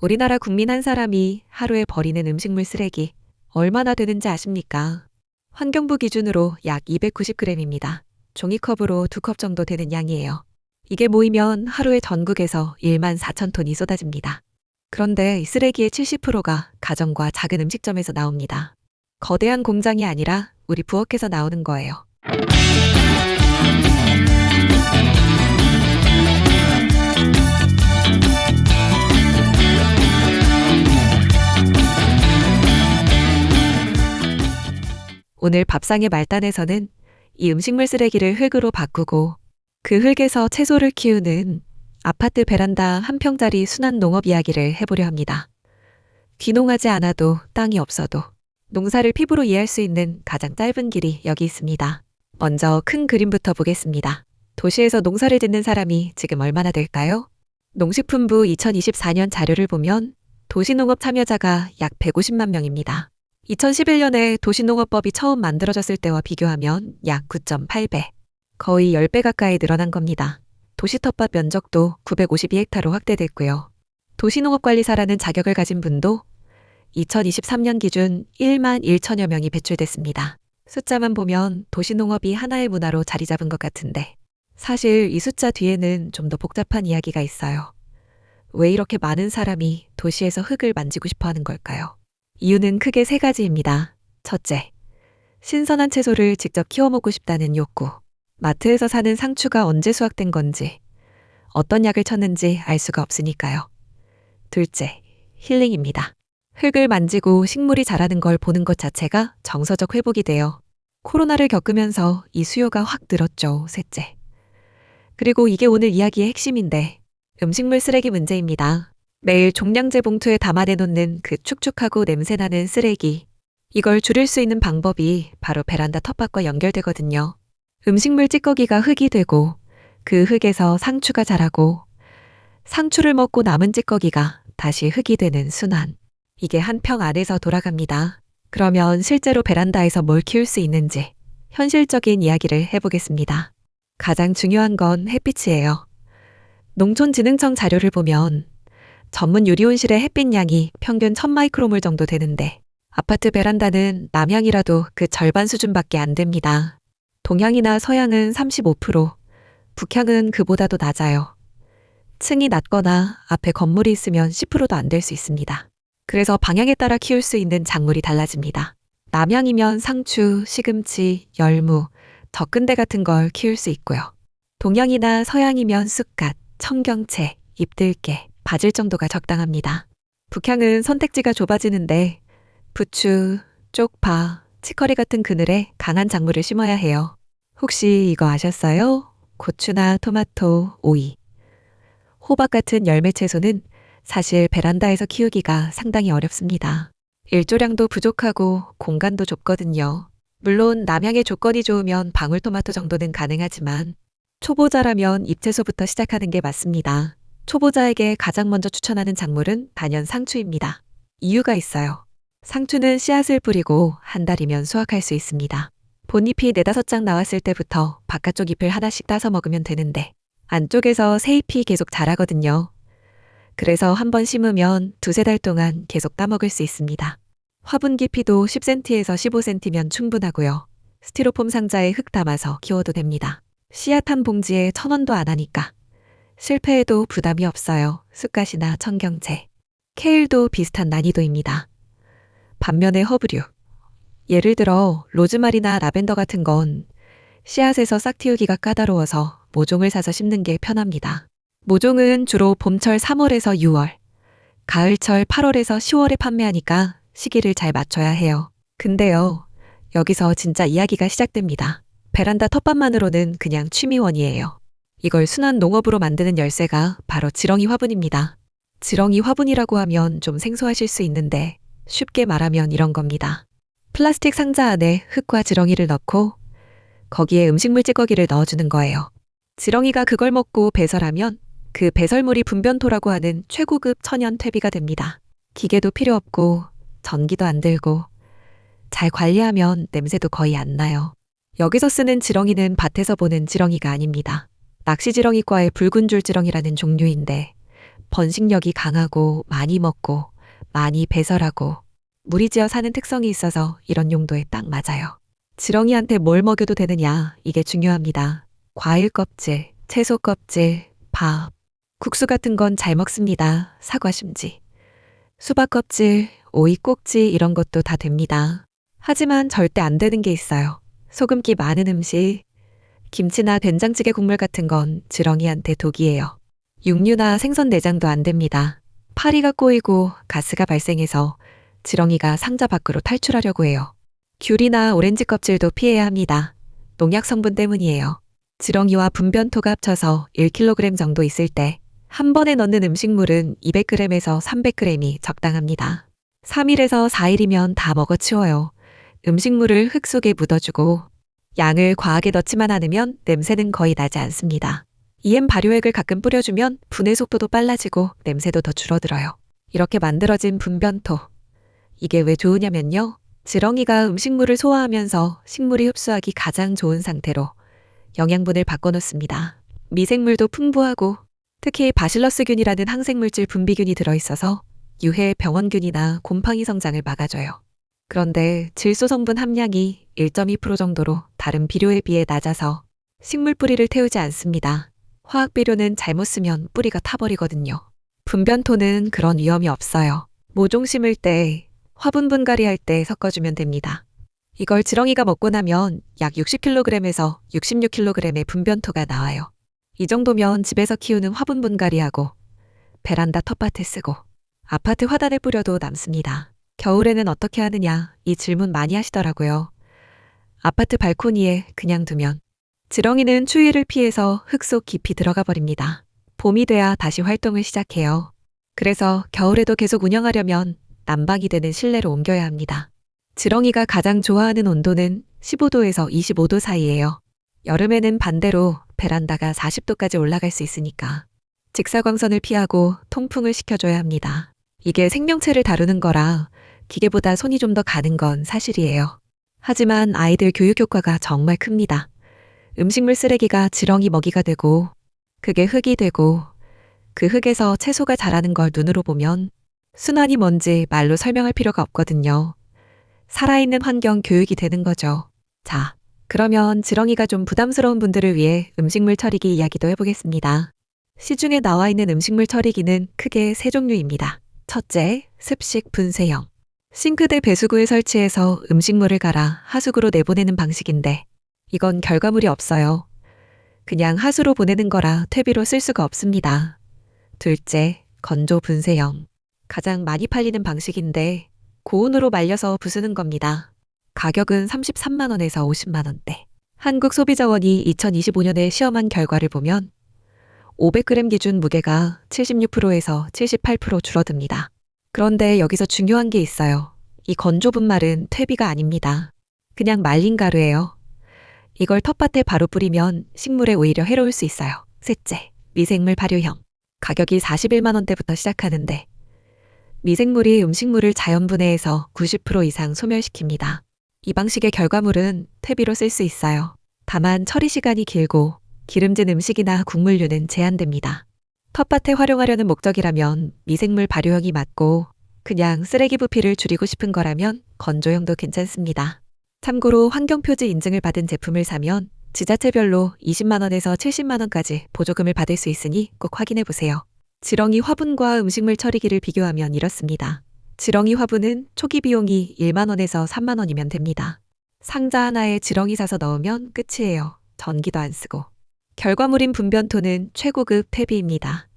우리나라 국민 한 사람이 하루에 버리는 음식물 쓰레기 얼마나 되는지 아십니까? 환경부 기준으로 약 290g입니다. 종이컵으로 2컵 정도 되는 양이에요. 이게 모이면 하루에 전국에서 1만 4천 톤이 쏟아집니다. 그런데 이 쓰레기의 70%가 가정과 작은 음식점에서 나옵니다. 거대한 공장이 아니라 우리 부엌에서 나오는 거예요. 오늘 밥상의 말단에서는 이 음식물 쓰레기를 흙으로 바꾸고 그 흙에서 채소를 키우는 아파트 베란다 한 평짜리 순환 농업 이야기를 해보려 합니다. 귀농하지 않아도 땅이 없어도 농사를 피부로 이해할 수 있는 가장 짧은 길이 여기 있습니다. 먼저 큰 그림부터 보겠습니다. 도시에서 농사를 짓는 사람이 지금 얼마나 될까요? 농식품부 2024년 자료를 보면 도시농업 참여자가 약 150만 명입니다. 2011년에 도시농업법이 처음 만들어졌을 때와 비교하면 약 9.8배, 거의 10배 가까이 늘어난 겁니다. 도시 텃밭 면적도 952헥타로 확대됐고요. 도시농업관리사라는 자격을 가진 분도 2023년 기준 1만 1천여 명이 배출됐습니다. 숫자만 보면 도시농업이 하나의 문화로 자리 잡은 것 같은데 사실 이 숫자 뒤에는 좀 더 복잡한 이야기가 있어요. 왜 이렇게 많은 사람이 도시에서 흙을 만지고 싶어 하는 걸까요? 이유는 크게 3가지입니다. 첫째, 신선한 채소를 직접 키워 먹고 싶다는 욕구. 마트에서 사는 상추가 언제 수확된 건지, 어떤 약을 쳤는지 알 수가 없으니까요. 둘째, 힐링입니다. 흙을 만지고 식물이 자라는 걸 보는 것 자체가 정서적 회복이 돼요. 코로나를 겪으면서 이 수요가 확 늘었죠. 셋째. 그리고 이게 오늘 이야기의 핵심인데 음식물 쓰레기 문제입니다. 매일 종량제 봉투에 담아내놓는 그 축축하고 냄새나는 쓰레기. 이걸 줄일 수 있는 방법이 바로 베란다 텃밭과 연결되거든요. 음식물 찌꺼기가 흙이 되고 그 흙에서 상추가 자라고 상추를 먹고 남은 찌꺼기가 다시 흙이 되는 순환. 이게 한 평 안에서 돌아갑니다. 그러면 실제로 베란다에서 뭘 키울 수 있는지 현실적인 이야기를 해보겠습니다. 가장 중요한 건 햇빛이에요. 농촌진흥청 자료를 보면 전문 유리온실의 햇빛량이 평균 1000마이크로몰 정도 되는데 아파트 베란다는 남향이라도 그 절반 수준밖에 안 됩니다. 동향이나 서향은 35%, 북향은 그보다도 낮아요. 층이 낮거나 앞에 건물이 있으면 10%도 안 될 수 있습니다. 그래서 방향에 따라 키울 수 있는 작물이 달라집니다. 남향이면 상추, 시금치, 열무, 젓근대 같은 걸 키울 수 있고요. 동향이나 서향이면 쑥갓, 청경채, 잎들깨, 바질 정도가 적당합니다. 북향은 선택지가 좁아지는데 부추, 쪽파, 치커리 같은 그늘에 강한 작물을 심어야 해요. 혹시 이거 아셨어요? 고추나 토마토, 오이, 호박 같은 열매 채소는 사실 베란다에서 키우기가 상당히 어렵습니다. 일조량도 부족하고 공간도 좁거든요. 물론 남향의 조건이 좋으면 방울토마토 정도는 가능하지만 초보자라면 잎채소부터 시작하는 게 맞습니다. 초보자에게 가장 먼저 추천하는 작물은 단연 상추입니다. 이유가 있어요. 상추는 씨앗을 뿌리고 한 달이면 수확할 수 있습니다. 본잎이 4-5장 나왔을 때부터 바깥쪽 잎을 하나씩 따서 먹으면 되는데 안쪽에서 새 잎이 계속 자라거든요. 그래서 한번 심으면 2-3달 동안 계속 따먹을 수 있습니다. 화분 깊이도 10cm에서 15cm면 충분하고요. 스티로폼 상자에 흙 담아서 키워도 됩니다. 씨앗 한 봉지에 1,000원도 안 하니까 실패해도 부담이 없어요. 쑥갓이나 청경채, 케일도 비슷한 난이도입니다. 반면에 허브류, 예를 들어 로즈마리나 라벤더 같은 건 씨앗에서 싹 틔우기가 까다로워서 모종을 사서 심는 게 편합니다. 모종은 주로 봄철 3월에서 6월, 가을철 8월에서 10월에 판매하니까 시기를 잘 맞춰야 해요. 근데요, 여기서 진짜 이야기가 시작됩니다. 베란다 텃밭만으로는 그냥 취미원이에요. 이걸 순환 농업으로 만드는 열쇠가 바로 지렁이 화분입니다. 지렁이 화분이라고 하면 좀 생소하실 수 있는데 쉽게 말하면 이런 겁니다. 플라스틱 상자 안에 흙과 지렁이를 넣고 거기에 음식물 찌꺼기를 넣어주는 거예요. 지렁이가 그걸 먹고 배설하면 그 배설물이 분변토라고 하는 최고급 천연 퇴비가 됩니다. 기계도 필요 없고 전기도 안 들고 잘 관리하면 냄새도 거의 안 나요. 여기서 쓰는 지렁이는 밭에서 보는 지렁이가 아닙니다. 낚시지렁이과의 붉은 줄 지렁이라는 종류인데 번식력이 강하고 많이 먹고 많이 배설하고 무리지어 사는 특성이 있어서 이런 용도에 딱 맞아요. 지렁이한테 뭘 먹여도 되느냐, 이게 중요합니다. 과일 껍질, 채소 껍질, 밥, 국수 같은 건 잘 먹습니다. 사과 심지. 수박 껍질, 오이 꼭지 이런 것도 다 됩니다. 하지만 절대 안 되는 게 있어요. 소금기 많은 음식, 김치나 된장찌개 국물 같은 건 지렁이한테 독이에요. 육류나 생선 내장도 안 됩니다. 파리가 꼬이고 가스가 발생해서 지렁이가 상자 밖으로 탈출하려고 해요. 귤이나 오렌지 껍질도 피해야 합니다. 농약 성분 때문이에요. 지렁이와 분변토가 합쳐서 1kg 정도 있을 때 한 번에 넣는 음식물은 200g에서 300g이 적당합니다. 3일에서 4일이면 다 먹어치워요. 음식물을 흙 속에 묻어주고 양을 과하게 넣지만 않으면 냄새는 거의 나지 않습니다. EM 발효액을 가끔 뿌려주면 분해 속도도 빨라지고 냄새도 더 줄어들어요. 이렇게 만들어진 분변토. 이게 왜 좋으냐면요. 지렁이가 음식물을 소화하면서 식물이 흡수하기 가장 좋은 상태로 영양분을 바꿔놓습니다. 미생물도 풍부하고 특히 바실러스균이라는 항생물질 분비균이 들어있어서 유해 병원균이나 곰팡이 성장을 막아줘요. 그런데 질소 성분 함량이 1.2% 정도로 다른 비료에 비해 낮아서 식물 뿌리를 태우지 않습니다. 화학 비료는 잘못 쓰면 뿌리가 타버리거든요. 분변토는 그런 위험이 없어요. 모종 심을 때, 화분 분갈이 할 때 섞어주면 됩니다. 이걸 지렁이가 먹고 나면 약 60kg에서 66kg의 분변토가 나와요. 이 정도면 집에서 키우는 화분 분갈이하고 베란다 텃밭에 쓰고 아파트 화단에 뿌려도 남습니다. 겨울에는 어떻게 하느냐, 이 질문 많이 하시더라고요. 아파트 발코니에 그냥 두면 지렁이는 추위를 피해서 흙 속 깊이 들어가 버립니다. 봄이 돼야 다시 활동을 시작해요. 그래서 겨울에도 계속 운영하려면 난방이 되는 실내로 옮겨야 합니다. 지렁이가 가장 좋아하는 온도는 15도에서 25도 사이예요. 여름에는 반대로 베란다가 40도까지 올라갈 수 있으니까 직사광선을 피하고 통풍을 시켜줘야 합니다. 이게 생명체를 다루는 거라 기계보다 손이 좀 더 가는 건 사실이에요. 하지만 아이들 교육 효과가 정말 큽니다. 음식물 쓰레기가 지렁이 먹이가 되고 그게 흙이 되고 그 흙에서 채소가 자라는 걸 눈으로 보면 순환이 뭔지 말로 설명할 필요가 없거든요. 살아있는 환경 교육이 되는 거죠. 자, 그러면 지렁이가 좀 부담스러운 분들을 위해 음식물 처리기 이야기도 해보겠습니다. 시중에 나와 있는 음식물 처리기는 크게 세 종류입니다. 첫째, 습식 분쇄형. 싱크대 배수구에 설치해서 음식물을 갈아 하수구로 내보내는 방식인데 이건 결과물이 없어요. 그냥 하수로 보내는 거라 퇴비로 쓸 수가 없습니다. 둘째, 건조 분쇄형. 가장 많이 팔리는 방식인데 고온으로 말려서 부수는 겁니다. 가격은 33만 원에서 50만 원대. 한국소비자원이 2025년에 시험한 결과를 보면 500g 기준 무게가 76%에서 78% 줄어듭니다. 그런데 여기서 중요한 게 있어요. 이 건조 분말은 퇴비가 아닙니다. 그냥 말린 가루예요. 이걸 텃밭에 바로 뿌리면 식물에 오히려 해로울 수 있어요. 셋째, 미생물 발효형. 가격이 41만 원대부터 시작하는데 미생물이 음식물을 자연 분해해서 90% 이상 소멸시킵니다. 이 방식의 결과물은 퇴비로 쓸 수 있어요. 다만 처리 시간이 길고 기름진 음식이나 국물류는 제한됩니다. 텃밭에 활용하려는 목적이라면 미생물 발효형이 맞고 그냥 쓰레기 부피를 줄이고 싶은 거라면 건조형도 괜찮습니다. 참고로 환경표지 인증을 받은 제품을 사면 지자체별로 20만 원에서 70만 원까지 보조금을 받을 수 있으니 꼭 확인해 보세요. 지렁이 화분과 음식물 처리기를 비교하면 이렇습니다. 지렁이 화분은 초기 비용이 1만 원에서 3만 원이면 됩니다. 상자 하나에 지렁이 사서 넣으면 끝이에요. 전기도 안 쓰고. 결과물인 분변토는 최고급 퇴비입니다.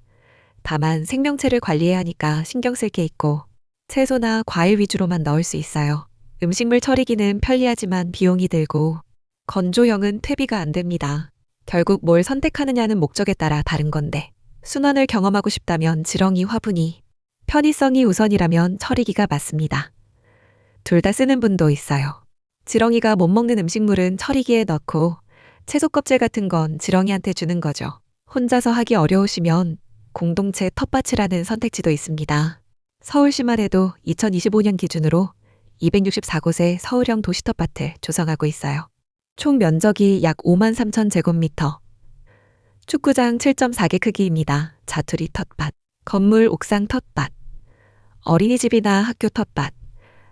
다만 생명체를 관리해야 하니까 신경 쓸 게 있고 채소나 과일 위주로만 넣을 수 있어요. 음식물 처리기는 편리하지만 비용이 들고 건조형은 퇴비가 안 됩니다. 결국 뭘 선택하느냐는 목적에 따라 다른 건데 순환을 경험하고 싶다면 지렁이 화분이, 편의성이 우선이라면 처리기가 맞습니다. 둘 다 쓰는 분도 있어요. 지렁이가 못 먹는 음식물은 처리기에 넣고 채소 껍질 같은 건 지렁이한테 주는 거죠. 혼자서 하기 어려우시면 공동체 텃밭이라는 선택지도 있습니다. 서울시만 해도 2025년 기준으로 264곳의 서울형 도시 텃밭을 조성하고 있어요. 총 면적이 약 5만 3천 제곱미터. 축구장 7.4개 크기입니다. 자투리 텃밭. 건물 옥상 텃밭, 어린이집이나 학교 텃밭,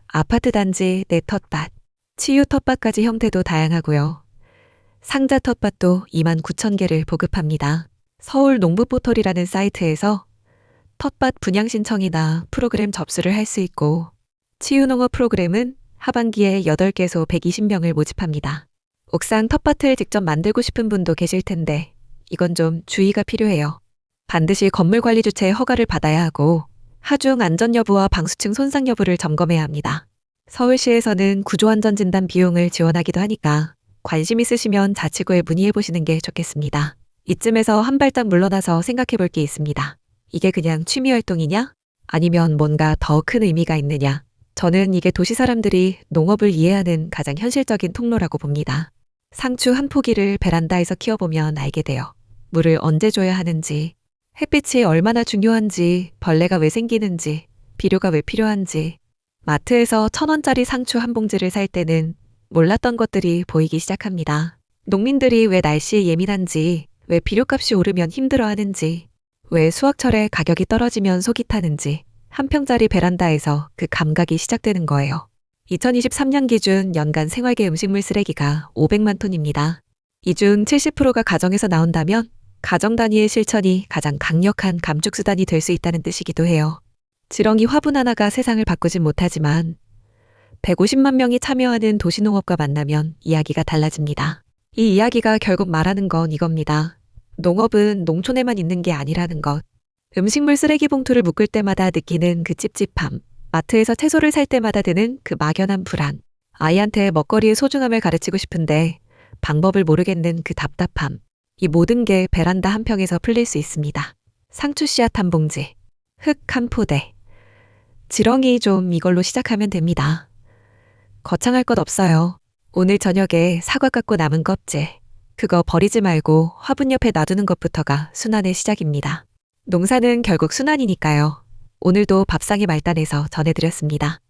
아파트 단지 내 텃밭, 치유 텃밭까지 형태도 다양하고요. 상자 텃밭도 29,000개를 보급합니다. 서울 농부포털이라는 사이트에서 텃밭 분양 신청이나 프로그램 접수를 할 수 있고, 치유농업 프로그램은 하반기에 8개소 120명을 모집합니다. 옥상 텃밭을 직접 만들고 싶은 분도 계실 텐데 이건 좀 주의가 필요해요. 반드시 건물관리주체의 허가를 받아야 하고 하중 안전 여부와 방수층 손상 여부를 점검해야 합니다. 서울시에서는 구조안전진단 비용을 지원하기도 하니까 관심 있으시면 자치구에 문의해 보시는 게 좋겠습니다. 이쯤에서 한 발짝 물러나서 생각해 볼 게 있습니다. 이게 그냥 취미 활동이냐? 아니면 뭔가 더 큰 의미가 있느냐? 저는 이게 도시 사람들이 농업을 이해하는 가장 현실적인 통로라고 봅니다. 상추 한 포기를 베란다에서 키워보면 알게 돼요. 물을 언제 줘야 하는지, 햇빛이 얼마나 중요한지, 벌레가 왜 생기는지, 비료가 왜 필요한지. 마트에서 1,000원짜리 상추 한 봉지를 살 때는 몰랐던 것들이 보이기 시작합니다. 농민들이 왜 날씨에 예민한지, 왜 비료값이 오르면 힘들어하는지, 왜 수확철에 가격이 떨어지면 속이 타는지 한 평짜리 베란다에서 그 감각이 시작되는 거예요. 2023년 기준 연간 생활계 음식물 쓰레기가 500만 톤입니다. 이 중 70%가 가정에서 나온다면 가정 단위의 실천이 가장 강력한 감축 수단이 될 수 있다는 뜻이기도 해요. 지렁이 화분 하나가 세상을 바꾸진 못하지만 150만 명이 참여하는 도시농업과 만나면 이야기가 달라집니다. 이 이야기가 결국 말하는 건 이겁니다. 농업은 농촌에만 있는 게 아니라는 것. 음식물 쓰레기 봉투를 묶을 때마다 느끼는 그 찝찝함. 마트에서 채소를 살 때마다 드는 그 막연한 불안. 아이한테 먹거리의 소중함을 가르치고 싶은데 방법을 모르겠는 그 답답함. 이 모든 게 베란다 한 평에서 풀릴 수 있습니다. 상추 씨앗 한 봉지, 흙 한 포대, 지렁이 좀 이걸로 시작하면 됩니다. 거창할 것 없어요. 오늘 저녁에 사과 깎고 남은 껍질, 그거 버리지 말고 화분 옆에 놔두는 것부터가 순환의 시작입니다. 농사는 결국 순환이니까요. 오늘도 밥상의 말단에서 전해드렸습니다.